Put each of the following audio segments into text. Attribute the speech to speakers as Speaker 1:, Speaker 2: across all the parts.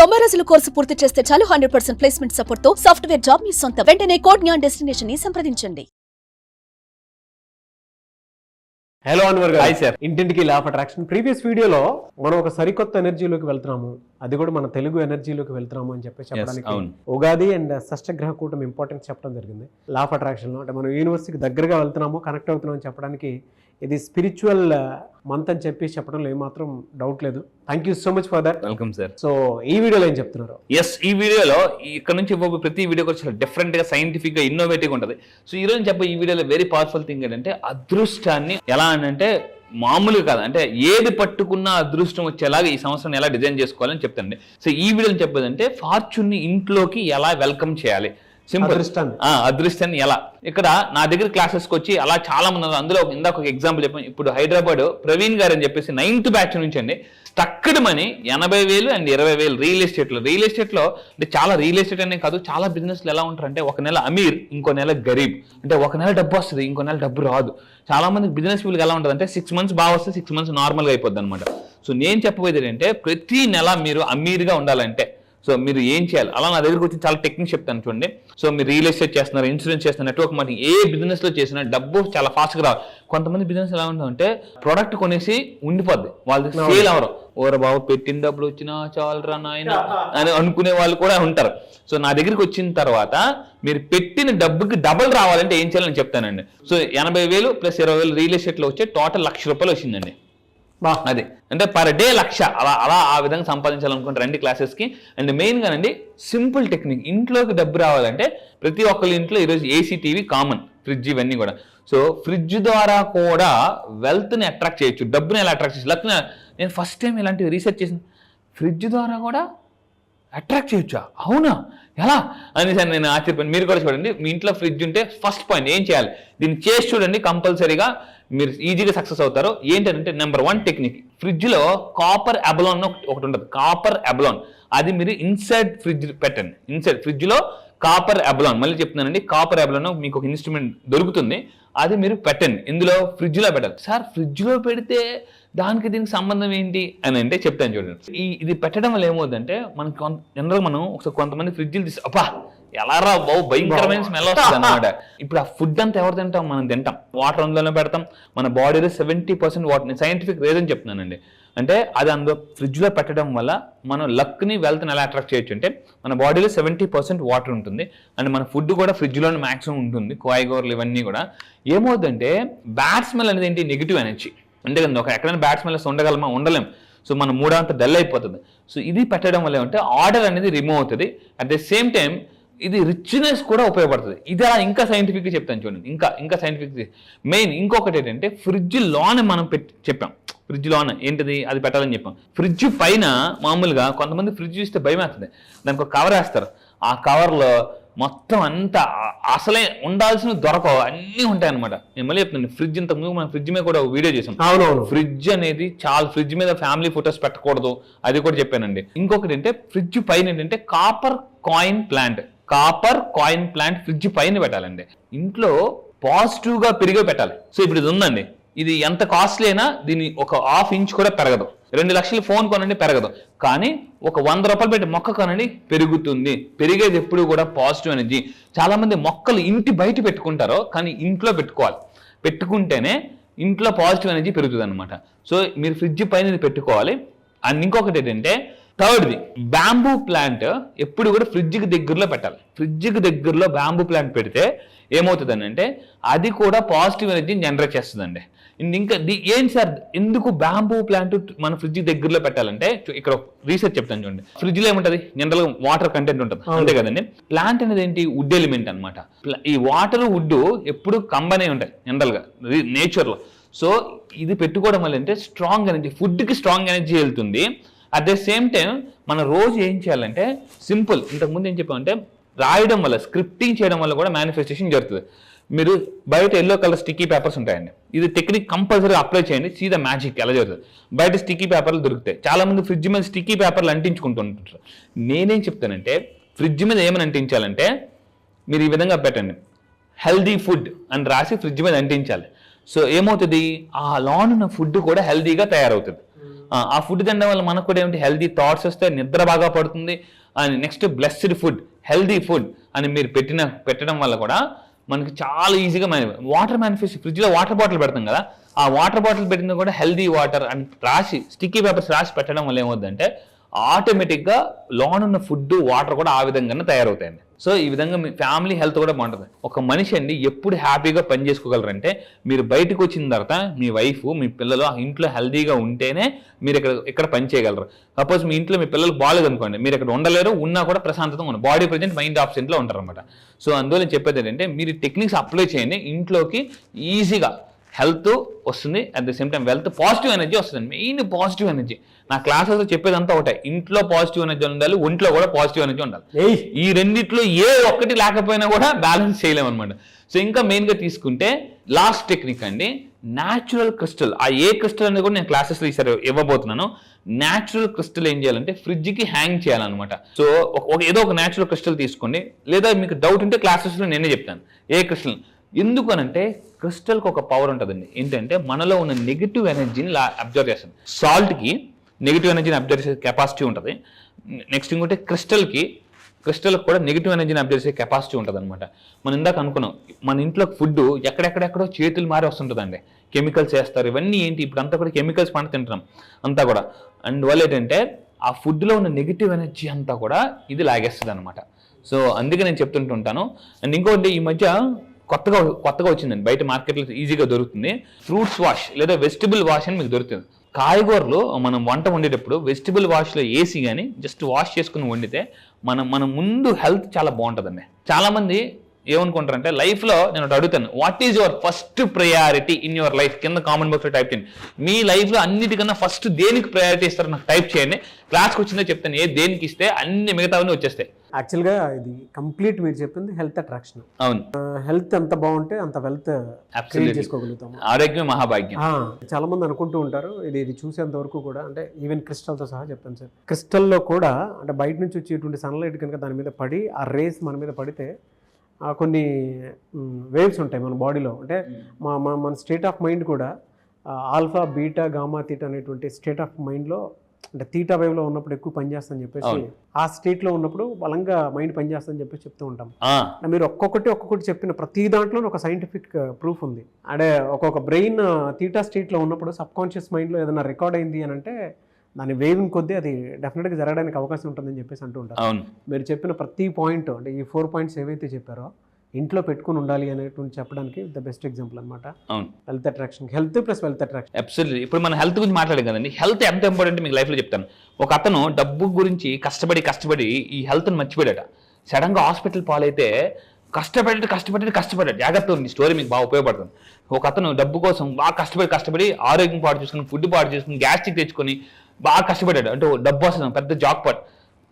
Speaker 1: 90 రోజుల కోర్సు పూర్తి చేస్తే చాలు 100% ప్లేస్మెంట్ సపోర్ట్ తో సాఫ్ట్వేర్ జాబ్ మీ సొంతం. వెంటనే కోడ్ జ్ఞాన్ డెస్టినేషన్ ని సంప్రదించండి.
Speaker 2: హలో అన్వర్ గారు.
Speaker 3: Hi sir.
Speaker 2: ఇంటింటికి లా ఆఫ్ అట్రాక్షన్ ప్రీవియస్ వీడియోలో మనం ఒక సరికొత్త ఎనర్జీలోకి వెళ్తున్నాము, అది కూడా మన తెలుగు ఎనర్జీలోకి వెళ్తున్నాము అని చెప్పి చెప్పడానికి ఉగాది అండ్ షష్ఠగ్రహ కూటమి ఇంపార్టెన్స్ చెప్పడం జరిగింది. లా ఆఫ్ అట్రాక్షన్ లో అంటే మనం యూనివర్సిటీకి దగ్గరగా వెళ్తున్నాము, కనెక్ట్ అవుతున్నాం అని చెప్పడానికి ఇది స్పిరిచువల్ మంత్ అని చెప్పి చెప్పడంలో ఏమాత్రం డౌట్ లేదు. Thank you so much for that.
Speaker 3: Welcome sir.
Speaker 2: So ఈ వీడియోలో ఏం చెప్తున్నారు?
Speaker 3: ఈ వీడియోలో ఇక్కడ నుంచి ప్రతి వీడియో కూడా చాలా డిఫరెంట్ గా, సైంటిఫిక్ గా, ఇన్నోవేటివ్ ఉంటుంది. సో ఈ రోజు చెప్పే ఈ వీడియోలో వెరీ పవర్ఫుల్ థింగ్ ఏంటంటే అదృష్టాన్ని ఎలా అంటే మామూలుగా కాదు, అంటే ఏది పట్టుకున్నా అదృష్టం వచ్చేలాగా ఈ సంవత్సరం ఎలా డిజైన్ చేసుకోవాలని చెప్తానండి. సో ఈ వీడియోని చెప్పేదంటే ఫార్చ్యూన్ ని ఇంట్లోకి ఎలా వెల్కమ్ చేయాలి, సింపుల్. అదృష్టాన్ని ఎలా. ఇక్కడ నా దగ్గర క్లాసెస్కి వచ్చి అలా చాలా మంది ఉన్నారు. అందులో ఇందాక ఒక ఎగ్జాంపుల్ చెప్పాను. ఇప్పుడు హైదరాబాద్ ప్రవీణ్ గారు అని చెప్పేసి 9th బ్యాచ్ నుంచి అండి stucked money 80,000 and 20,000 real estate లో అంటే చాలా రియల్ ఎస్టేట్ అనే కాదు, చాలా బిజినెస్లు ఎలా ఉంటారంటే ఒక నెల అమీర్, ఇంకో నెల గరీబ్. అంటే ఒక నెల డబ్బు వస్తుంది, ఇంకో నెల డబ్బు రాదు. చాలా మంది బిజినెస్ పీపుల్కి ఎలా ఉంటుంది అంటే 6 months బాగా వస్తే 6 months నార్మల్గా అయిపోద్ది అనమాట. సో నేను చెప్పబోయేది ఏంటంటే ప్రతి నెల మీరు అమీర్గా ఉండాలంటే సో మీరు ఏం చేయాలి, అలా నా దగ్గరకు వచ్చి చాలా టెక్నిక్ చెప్తాను చూడండి. సో మీరు రియల్ ఎస్టేట్ చేస్తున్నారు, ఇన్సూరెన్స్ చేస్తున్నారు, నెట్వర్క్ మార్కెటింగ్, ఏ బిజినెస్ లో చేసినా డబ్బు చాలా ఫాస్ట్గా రావాలి. కొంతమంది బిజినెస్ ఎలా ఉంటుందంటే ప్రోడక్ట్ కొనేసి ఉండిపోద్ది, వాళ్ళకి సేల్ అవరు. ఓర బాబు పెట్టిన డబ్బులు వచ్చినా చాలరా నాయన అని అనుకునే వాళ్ళు కూడా ఉంటారు. సో నా దగ్గరికి వచ్చిన తర్వాత మీరు పెట్టిన డబ్బుకి డబుల్ రావాలంటే ఏం చేయాలని చెప్తానండి. సో 80,000 + 20,000 రియల్ ఎస్టేట్ లో వచ్చే టోటల్ ₹1,00,000 వచ్చిందండి. అది అంటే పర్ డే 1,00,000 అలా ఆ విధంగా సంపాదించాలనుకుంటే రండి క్లాసెస్ కి. అండ్ మెయిన్ గానండి సింపుల్ టెక్నిక్, ఇంట్లోకి డబ్బు రావాలంటే ప్రతి ఒక్కరి ఇంట్లో ఈరోజు ఏసీ, టీవీ కామన్, ఫ్రిడ్జ్ ఇవన్నీ కూడా. సో ఫ్రిడ్జ్ ద్వారా కూడా వెల్త్ ని అట్రాక్ట్ చేయొచ్చు, డబ్బుని ఎలా అట్రాక్ట్ చేయొచ్చు. లక్న నేను ఫస్ట్ టైం ఇలాంటివి రీసెర్చ్ చేసిన, ఫ్రిడ్జ్ ద్వారా కూడా అట్రాక్ట్ చేయొచ్చా, అవునా, ఎలా అని నేను ఆశ్చర్యపోయాను. మీరు కూడా చూడండి, మీ ఇంట్లో ఫ్రిడ్జ్ ఉంటే ఫస్ట్ పాయింట్ ఏం చేయాలి, దీన్ని చేసి చూడండి, కంపల్సరీగా మీరు ఈజీగా సక్సెస్ అవుతారు. ఏంటంటే నెంబర్ 1 టెక్నిక్, ఫ్రిడ్జ్ లో కాపర్ అబలాన్ ఒకటి ఉంటుంది, కాపర్ అబలాన్. అది మీరు ఇన్సైడ్ ఫ్రిడ్జ్ పెట్టండి. ఇన్సైడ్ ఫ్రిడ్జ్ లో కాపర్ అబలాన్, మళ్ళీ చెప్తున్నానండి, కాపర్ అబలాన్ మీకు ఒక ఇన్స్ట్రుమెంట్ దొరుకుతుంది, అది మీరు పెట్టండి. ఇందులో ఫ్రిడ్జ్ లో పెట్టాలి. సార్ ఫ్రిడ్జ్ లో పెడితే దానికి దీనికి సంబంధం ఏంటి అని అంటే చెప్తాను చూడండి. ఇది పెట్టడం వల్ల ఏమవుతుందంటే మనకి జనరల్ మనం ఒకసారి కొంతమంది ఫ్రిడ్జ్లు తీసి అబ్బా ఎలా రా బాబు భయంకరమైన స్మెల్ వస్తుంది అనమాట. ఇప్పుడు ఆ ఫుడ్ అంతా ఎవరు తింటాం, మనం తింటాం, వాటర్ అందులోనే పెడతాం. మన బాడీలో 70% వాటర్, నేను సైంటిఫిక్ రీజన్ చెప్తున్నానండి. అంటే అది అందులో ఫ్రిడ్జ్ లో పెట్టడం వల్ల మనం లక్ ని, వెల్త్ ని ఎలా అట్రాక్ట్ చేయొచ్చు అంటే మన బాడీలో 70% వాటర్ ఉంటుంది. అండ్ మన ఫుడ్ కూడా ఫ్రిడ్జ్ లోనే మాక్సిమం ఉంటుంది, కాయగూరలు ఇవన్నీ కూడా. ఏమవుతుందంటే బ్యాడ్ స్మెల్ అనేది ఏంటి, నెగిటివ్ ఎనర్జీ. అంటే ఒక ఎక్కడైనా బ్యాడ్ స్మెల్ ఉండగలమా, ఉండలేం. సో మన మూడంతా డల్ అయిపోతుంది. సో ఇది పెట్టడం వల్ల ఏమంటే ఆర్డర్ అనేది రిమూవ్ అవుతుంది. అట్ ద సేమ్ టైం ఇది రిచ్నెస్ కూడా ఉపయోగపడుతుంది. ఇది అలా ఇంకా సైంటిఫిక్గా చెప్తాను చూడండి, ఇంకా సైంటిఫిక్. మెయిన్ ఇంకొకటి ఏంటంటే ఫ్రిడ్జ్ లోనే మనం చెప్పాం, ఫ్రిడ్జ్ లోన ఏంటిది అది పెట్టాలని చెప్పాం. ఫ్రిడ్జ్ పైన మామూలుగా కొంతమంది ఫ్రిడ్జ్ చూస్తే భయం వేస్తుంది, దానికి ఒక కవర్ వేస్తారు. ఆ కవర్లో మొత్తం అంతా అసలే ఉండాల్సిన దొరకవు, అన్నీ ఉంటాయి అనమాట. నేను మళ్ళీ చెప్తున్నాను, ఫ్రిడ్జ్ ఇంతకుముందు మనం ఫ్రిడ్జ్ మీద కూడా వీడియో చేసాం. ఫ్రిడ్జ్ అనేది చాలా, ఫ్రిడ్జ్ మీద ఫ్యామిలీ ఫొటోస్ పెట్టకూడదు, అది కూడా చెప్పానండి. ఇంకొకటి ఏంటంటే ఫ్రిడ్జ్ పైన ఏంటంటే కాపర్ కాయిన్ ప్లాంట్ ఫ్రిడ్జ్ పైన పెట్టాలండి. ఇంట్లో పాజిటివ్ గా పెరిగే పెట్టాలి. సో ఇప్పుడు ఇది ఉందండి, ఇది ఎంత కాస్ట్లీ అయినా దీన్ని ఒక ½ ఇంచ్ కూడా పెరగదు. 2 లక్షలు ఫోన్ కొనండి పెరగదు, కానీ ఒక ₹100 పెట్టి మొక్క కొనండి పెరుగుతుంది. పెరిగేది ఎప్పుడు కూడా పాజిటివ్ ఎనర్జీ. చాలా మంది మొక్కలు ఇంటి బయట పెట్టుకుంటారో, కానీ ఇంట్లో పెట్టుకోవాలి. పెట్టుకుంటేనే ఇంట్లో పాజిటివ్ ఎనర్జీ పెరుగుతుంది అనమాట. సో మీరు ఫ్రిడ్జ్ పైన ఇది పెట్టుకోవాలి. అండ్ ఇంకొకటి ఏంటంటే థర్డ్ది, బ్యాంబూ ప్లాంట్ ఎప్పుడు కూడా ఫ్రిడ్జ్కి దగ్గరలో పెట్టాలి. ఫ్రిడ్జ్కి దగ్గరలో బ్యాంబూ ప్లాంట్ పెడితే ఏమవుతుందని అంటే అది కూడా పాజిటివ్ ఎనర్జీని జనరేట్ చేస్తుందండి. ఇంకా ఏంటి సార్ ఎందుకు బ్యాంబూ ప్లాంట్ మన ఫ్రిడ్జ్ దగ్గరలో పెట్టాలంటే ఇక్కడ రీసెర్చ్ చెప్తాను చూడండి. ఫ్రిడ్జ్ లో ఏముంటది, జనరల్ గా వాటర్ కంటెంట్ ఉంటుంది, అంతే కదండి. ప్లాంట్ అనేది ఏంటి, వుడ్ ఎలిమెంట్ అనమాట. ఈ వాటర్, వుడ్ ఎప్పుడు కంబైన్ అయి ఉంటాయి జనరల్ గా నేచర్ లో. సో ఇది పెట్టుకోవడం వల్ల అంటే స్ట్రాంగ్ ఎనర్జీ, ఫుడ్ కి స్ట్రాంగ్ ఎనర్జీ వెళ్తుంది. అట్ ద సేమ్ టైం మనం రోజు ఏం చేయాలంటే సింపుల్, ఇంతకుముందు ఏం చెప్పామంటే రాయడం వల్ల, స్క్రిప్టింగ్ చేయడం వల్ల కూడా మేనిఫెస్టేషన్ జరుగుతుంది. మీరు బయట ఎల్లో కలర్ స్టిక్కీ పేపర్స్ ఉంటాయండి, ఇది టెక్నిక్ కంపల్సరీ అప్లై చేయండి, సీ ద మ్యాజిక్ ఎలా జరుగుతుంది. బయట స్టిక్కీ పేపర్లు దొరుకుతాయి, చాలా మంది ఫ్రిడ్జ్ మీద స్టిక్కీ పేపర్లు అంటించుకుంటుంటారు. నేనేం చెప్తానంటే ఫ్రిడ్జ్ మీద ఏమని అంటించాలంటే మీరు ఈ విధంగా పెట్టండి, హెల్దీ ఫుడ్ అని రాసి ఫ్రిడ్జ్ మీద అంటించాలి. సో ఏమవుతుంది, ఆ లాన్ ఉన్న ఫుడ్ కూడా హెల్దీగా తయారవుతుంది. ఆ ఫుడ్ తినడం వల్ల మనకు కూడా ఏమిటి హెల్దీ థాట్స్ వస్తాయి, నిద్ర బాగా పడుతుంది. And next blessed food, healthy food అని మీరు పెట్టడం వల్ల కూడా మనకి చాలా ఈజీగా వాటర్ మ్యానుఫ్యాక్చర్, ఫ్రిడ్జ్లో వాటర్ బాటిల్ పెడతాం కదా, ఆ వాటర్ బాటిల్ పెట్టింది కూడా హెల్దీ వాటర్ అని రాసి స్టిక్కీ పేపర్స్ రాసి పెట్టడం వల్ల ఏమవుతుందంటే ఆటోమేటిక్గా లోనున్న ఫుడ్ వాటర్ కూడా ఆ విధంగానే తయారవుతాయండి. సో ఈ విధంగా మీ ఫ్యామిలీ హెల్త్ కూడా బాగుంటుంది. ఒక మనిషి అండి ఎప్పుడు హ్యాపీగా పని చేసుకోగలరంటే మీరు బయటకు వచ్చిన తర్వాత మీ వైఫ్ మీ పిల్లలు ఆ ఇంట్లో హెల్తీగా ఉంటేనే మీరు ఇక్కడ పని చేయగలరు. సపోజ్ మీ ఇంట్లో మీ పిల్లలు బాగాలేదు అనుకోండి, మీరు ఇక్కడ ఉండలేరు, ఉన్నా కూడా ప్రశాంతంగా ఉండదు, బాడీ ప్రజెంట్ మైండ్ ఆబ్సెంట్లో ఉంటారు అనమాట. సో అందువల్ల చెప్పేది ఏంటంటే మీరు టెక్నిక్స్ అప్లై చేయండి, ఇంట్లోకి ఈజీగా హెల్త్ వస్తుంది, at the same time wealth, positive energy వస్తుంది. Main positive energy. నా క్లాసెస్లో చెప్పేదంతా ఒకటే, ఇంట్లో పాజిటివ్ ఎనర్జీ ఉండాలి, ఒంట్లో కూడా పాజిటివ్ ఎనర్జీ ఉండాలి. ఈ రెండిట్లో ఏ ఒక్కటి లేకపోయినా కూడా బ్యాలెన్స్ చేయలేము అనమాట. సో ఇంకా మెయిన్గా తీసుకుంటే లాస్ట్ టెక్నిక్ అండి, న్యాచురల్ క్రిస్టల్. ఆ ఏ క్రిస్టల్ అనేది కూడా నేను క్లాసెస్లో ఈసారి ఇవ్వబోతున్నాను. న్యాచురల్ క్రిస్టల్ ఏం చేయాలంటే ఫ్రిడ్జ్కి హ్యాంగ్ చేయాలన్నమాట. సో ఏదో ఒక న్యాచురల్ క్రిస్టల్ తీసుకోండి, లేదా మీకు డౌట్ ఉంటే క్లాసెస్లో నేనే చెప్తాను ఏ క్రిస్టల్. ఎందుకు అనంటే క్రిస్టల్కి ఒక పవర్ ఉంటుందండి, ఏంటంటే మనలో ఉన్న నెగిటివ్ ఎనర్జీని అబ్జర్వ్ చేస్తుంది. సాల్ట్కి నెగిటివ్ ఎనర్జీని అబ్జర్వ్ చేసే కెపాసిటీ ఉంటుంది. నెక్స్ట్ ఇంకోటి క్రిస్టల్కి కూడా నెగిటివ్ ఎనర్జీని అబ్జర్వ్ చేసే కెపాసిటీ ఉంటుంది అనమాట. మనం ఇందాక అనుకున్నాం, మన ఇంట్లో ఫుడ్ ఎక్కడెక్కడెక్కడో చేతులు మారి వస్తుంటుందండి, కెమికల్స్ వేస్తారు. ఇవన్నీ ఏంటి ఇప్పుడు అంతా కూడా కెమికల్స్ పంట తింటున్నాం అంతా కూడా. అందువల్ల ఏంటంటే ఆ ఫుడ్లో ఉన్న నెగిటివ్ ఎనర్జీ అంతా కూడా ఇది లాగేస్తుంది అనమాట. సో అందుకే నేను చెప్తుంటుంటాను. అండ్ ఇంకోటి ఈ మధ్య కొత్తగా వచ్చిందండి, బయట మార్కెట్లో ఈజీగా దొరుకుతుంది, ఫ్రూట్స్ వాష్ లేదా వెజిటబుల్ వాష్ అని మీకు దొరుకుతుంది. కాయగూరలు మనం వంట వండేటప్పుడు వెజిటబుల్ వాష్లో వేసి కానీ జస్ట్ వాష్ చేసుకుని వండితే మన ముందు హెల్త్ చాలా బాగుంటుందండి. చాలామంది ఏమనుకుంటారంటే లైఫ్లో నేను అడుగుతాను, what is your first priority in your life? కింద కామెంట్ బాక్స్లో టైప్ చేయండి. మీ లైఫ్లో అన్నిటికన్నా ఫస్ట్ దేనికి ప్రయారిటీ ఇస్తారో నాకు టైప్ చేయండి. క్లాస్కి వచ్చిందో చెప్తాను, దేనికి ఇస్తే అన్ని మిగతావన్నీ వచ్చేస్తాయి.
Speaker 2: యాక్చువల్గా ఇది కంప్లీట్ మీరు చెప్పింది హెల్త్ అట్రాక్షన్.
Speaker 3: అవును,
Speaker 2: హెల్త్ ఎంత బాగుంటే అంత వెల్త్ క్రియేట్ చేసుకోగలుగుతాము.
Speaker 3: ఆరోగ్యం మహాభాగ్యం.
Speaker 2: చాలా మంది అనుకుంటూ ఉంటారు, ఇది చూసేంత వరకు కూడా, అంటే ఈవెన్ క్రిస్టల్తో సహా చెప్తాను సార్, క్రిస్టల్లో కూడా అంటే బయట నుంచి వచ్చేటువంటి సన్లైట్ కనుక దాని మీద పడి ఆ రేస్ మన మీద పడితే కొన్ని వేవ్స్ ఉంటాయి మన బాడీలో. అంటే మన స్టేట్ ఆఫ్ మైండ్ కూడా ఆల్ఫా బీటా గామా తీటా అనేటువంటి స్టేట్ ఆఫ్ మైండ్లో, అంటే తీటా వేవ్లో ఉన్నప్పుడు ఎక్కువ పనిచేస్తుందని చెప్పేసి, ఆ స్టేట్లో ఉన్నప్పుడు బలంగా మైండ్ పనిచేస్తుందని చెప్పేసి చెప్తూ ఉంటాం. మీరు ఒక్కొక్కటి చెప్పిన ప్రతి దాంట్లో ఒక సైంటిఫిక్ ప్రూఫ్ ఉంది. అంటే ఒక్కొక్క బ్రెయిన్ తీటా స్టేట్లో ఉన్నప్పుడు సబ్ కాన్షియస్ మైండ్లో ఏదైనా రికార్డ్ అయింది అని అంటే దాని వేవింగ్ కొద్దీ అది డెఫినెట్గా జరగడానికి అవకాశం ఉంటుందని చెప్పేసి అంటూ ఉంటారు. మీరు చెప్పిన ప్రతి పాయింట్, అంటే ఈ 4 పాయింట్స్ ఏవైతే చెప్పారో ఇంట్లో పెట్టుకుని ఉండాలి అనేటువంటి చెప్పడానికి ద బెస్ట్ ఎగ్జాంపుల్ అనమాట. Health attraction, health plus wealth attraction.
Speaker 3: Absolutely. ఇప్పుడు మన హెల్త్ గురించి మాట్లాడాం కదండి, హెల్త్ ఎంత ఇంపార్టెంట్ మీకు లైఫ్లో చెప్తాను. ఒక అతను డబ్బు గురించి కష్టపడి ఈ హెల్త్ని మర్చిపోయాడట. సడన్గా హాస్పిటల్ పాలైతే కష్టపడ్డాడు. జాగ్రత్త ఉంది, స్టోరీ మీకు బాగా ఉపయోగపడుతుంది. ఒక అతను డబ్బు కోసం బాగా కష్టపడి ఆరోగ్యం పాడు చేసుకుని, ఫుడ్ పాడు చేసుకుని, గ్యాస్ట్రిక్ తెచ్చుకొని బాగా కష్టపడ్డాడు. అంటే డబ్బు వస్తుంది, పెద్ద జాక్ పాట్.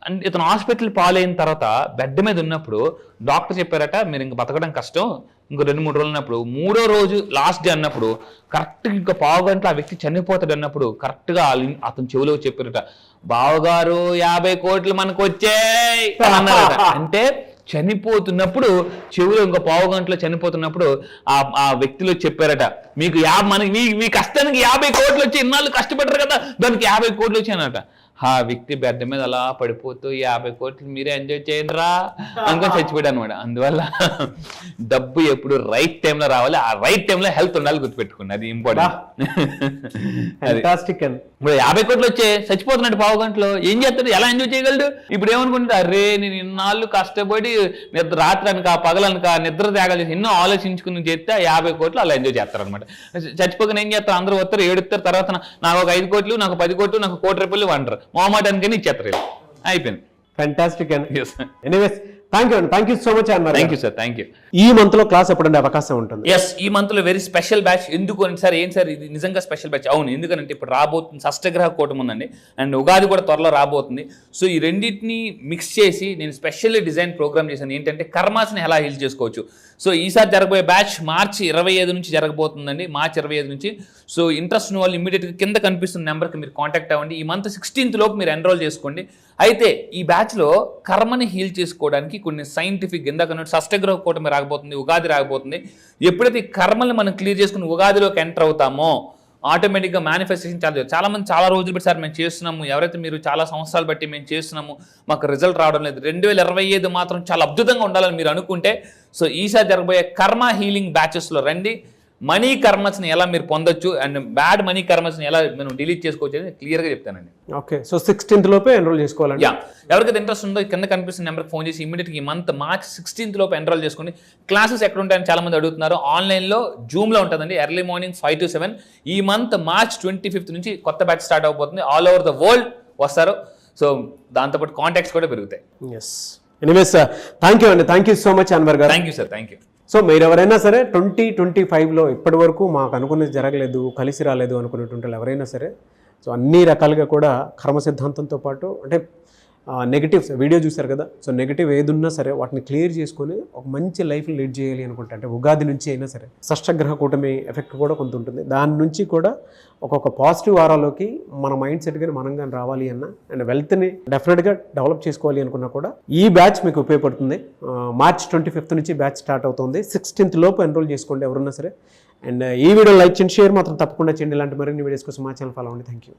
Speaker 3: అండ్ ఇతను హాస్పిటల్ పాలైన తర్వాత బెడ్ మీద ఉన్నప్పుడు డాక్టర్ చెప్పారట, మీరు ఇంక బతకడం కష్టం, ఇంకో 2-3 రోజులు ఉన్నప్పుడు, 3వ రోజు లాస్ట్ డే అన్నప్పుడు కరెక్ట్గా ఇంకా పావు గంటలో ఆ వ్యక్తి చనిపోతాడు అన్నప్పుడు కరెక్ట్గా అతను చెవిలో చెప్పారట, బావగారు 50 కోట్లు మనకు వచ్చాయి అన్నారట. అంటే చనిపోతున్నప్పుడు చెవులో ఇంకో పావు గంటలో చనిపోతున్నప్పుడు ఆ వ్యక్తిలో చెప్పారట, మీకు మీ కష్టానికి 50 కోట్లు వచ్చి ఇన్నాళ్ళు కష్టపడ్డారు కదా, దానికి 50 కోట్లు వచ్చాయనట. ఆ వ్యక్తి బెడ్ మీద అలా పడిపోతూ 50 కోట్లు మీరే ఎంజాయ్ చేయండి రా అనుకొని చచ్చిపోయాడు అనమాట. అందువల్ల డబ్బు ఎప్పుడు రైట్ టైంలో రావాలి, ఆ రైట్ టైంలో హెల్త్ ఉండాలి, గుర్తుపెట్టుకోండి, అది ఇంపార్టెంట్. ఇప్పుడు 50 కోట్లు వచ్చే చచ్చిపోతున్నాడు పావు గంటలో, ఏం చేస్తాడు, ఎలా ఎంజాయ్ చేయగలడు? ఇప్పుడు ఏమనుకుంటాడు, అరే నేను ఇన్నాళ్ళు కష్టపడి రాత్రి అనక పగలనక నిద్ర త్యాగాలు చేసి ఎన్నో ఆలోచించుకుని చేస్తే 50 కోట్లు అలా ఎంజాయ్ చేస్తారు అనమాట. చచ్చిపోక ఏం చేస్తారు, అందరూ వస్తారు, ఏడుస్తారు, తర్వాత నాకు ఒక 5 కోట్లు, నాకు 10 కోట్లు, నాకు 1 కోటి రూపాయలు అంటారు, మొహమాటానికి ఇచ్చేస్తారు, అయిపోయింది.
Speaker 2: Fantastic and anyways thank you so much అన్నారు.
Speaker 3: Thank you sir, thank you.
Speaker 2: ఈ మంత్ లో క్లాస్ ఎప్పుడంటే అవకాశం ఉంటుంది?
Speaker 3: ఎస్, ఈ మంత్ లో వెరీ స్పెషల్ బ్యాచ్. ఎందుకు అని సార్, ఏం సార్ ఇది నిజంగా స్పెషల్ బ్యాచ్? అవును, ఎందుకంటే ఇప్పుడు రాబోతుంది షష్టగ్రహ కూటమి ఉందండి, అండ్ ఉగాది కూడా త్వరలో రాబోతుంది. సో ఈ రెండింటిని మిక్స్ చేసి నేను స్పెషల్లీ డిజైన్ ప్రోగ్రామ్ చేశాను, ఏంటంటే కర్మాస్ని ఎలా హీల్ చేసుకోవచ్చు. సో ఈసారి జరగబోయే బ్యాచ్ మార్చి 25 నుంచి జరగబోతుందండి, మార్చి 25 నుంచి. సో ఇంట్రెస్ట్ ఉన్న వాళ్ళు ఇమీడియట్గా కింద కనిపిస్తున్న నెంబర్కి మీరు కాంటాక్ట్ అవ్వండి. ఈ మంత్ 16th లోపు మీరు ఎన్రోల్ చేసుకోండి. అయితే ఈ బ్యాచ్లో కర్మని హీల్ చేసుకోవడానికి కొన్ని సైంటిఫిక్, ఇందాక షష్టగ్రహ కూటమి రాకపోతుంది, ఉగాది రాకపోతుంది. ఎప్పుడైతే ఈ కర్మల్ని మనం క్లియర్ చేసుకుని ఉగాదిలోకి ఎంటర్ అవుతామో ఆటోమేటిక్గా మేనిఫెస్టేషన్ చాలా మంది చాలా రోజులు బట్టి సార్ మేము చేస్తున్నాము, ఎవరైతే మీరు చాలా సంవత్సరాలు బట్టి మేము చేస్తున్నాము మాకు రిజల్ట్ రావడం లేదు, 2025 మాత్రం చాలా అద్భుతంగా ఉండాలని మీరు అనుకుంటే సో ఈసారి జరగబోయే కర్మ హీలింగ్ బ్యాచెస్లో రండి. మనీ కర్మస్ని ఎలా మీరు పొందొచ్చు అండ్ బ్యాడ్ మనీ కర్మస్ని ఎలా మనం డిలీట్ చేసుకోవచ్చు అనేది క్లియర్గా చెప్తానండి.
Speaker 2: ఓకే, సో 16th లోపే ఎన్రోల్ చేసుకోవాలండి.
Speaker 3: యా, ఎవరికైతే ఇంట్రెస్ట్ ఉందో కింద కనిపిస్తున్న నెంబర్కి ఫోన్ చేసి ఇమీడియట్గా ఈ మంత్ మార్చ్ 16th లోపు ఎన్రోల్ చేసుకోండి. క్లాసెస్ ఎక్కడ ఉంటాయని చాలా మంది అడుగుతున్నారు. ఆన్లైన్లో జూమ్లో ఉంటుందండి, ఎర్లీ మార్నింగ్ 5 to 7. ఈ మంత్ మార్చ్ 25th నుంచి కొత్త బ్యాచ్ స్టార్ట్ అవబోతుంది. ఆల్ ఓవర్ ద వరల్డ్ వస్తారు. సో దాంతోపాటు కాంటాక్ట్స్ కూడా పెరుగుతాయి.
Speaker 2: ఎస్, ఎనీవేస్ థ్యాంక్ యూ అండి, thank you so much Anwar garu.
Speaker 3: Thank you sir, thank you.
Speaker 2: So మీరు ఎవరైనా సరే 2025లో ఇప్పటి వరకు మాకు అనుకున్నది జరగలేదు, కలిసి రాలేదు అనుకునేటువంటి వాళ్ళు ఎవరైనా సరే సో అన్ని రకాలుగా కూడా కర్మ సిద్ధాంతంతో పాటు అంటే నెగిటివ్స్ వీడియో చూశారు కదా, సో నెగిటివ్ ఏదున్నా సరే వాటిని క్లియర్ చేసుకొని ఒక మంచి లైఫ్ లీడ్ చేయాలి అనుకుంటే అంటే ఉగాది నుంచి అయినా సరే షష్టగ్రహ కూటమి ఎఫెక్ట్ కూడా కొంత ఉంటుంది. దాని నుంచి కూడా ఒక్కొక్క పాజిటివ్ వారాలోకి మన మైండ్ సెట్ కానీ మనం కానీ రావాలి అన్న అండ్ వెల్త్ని డెఫినెట్గా డెవలప్ చేసుకోవాలి అనుకున్నా కూడా ఈ బ్యాచ్ మీకు ఉపయోగపడుతుంది. మార్చ్ 25th నుంచి బ్యాచ్ స్టార్ట్ అవుతుంది. 16th లోపు ఎన్రోల్ చేసుకోండి ఎవరున్నా సరే. అండ్ ఈ వీడియో లైక్ చేయండి, షేర్ మాత్రం తప్పకుండా చేయండి. ఇలాంటి మరిన్ని వీడియోస్ కోసం మా ఛానల్ ఫాలో అవ్వండి. Thank you.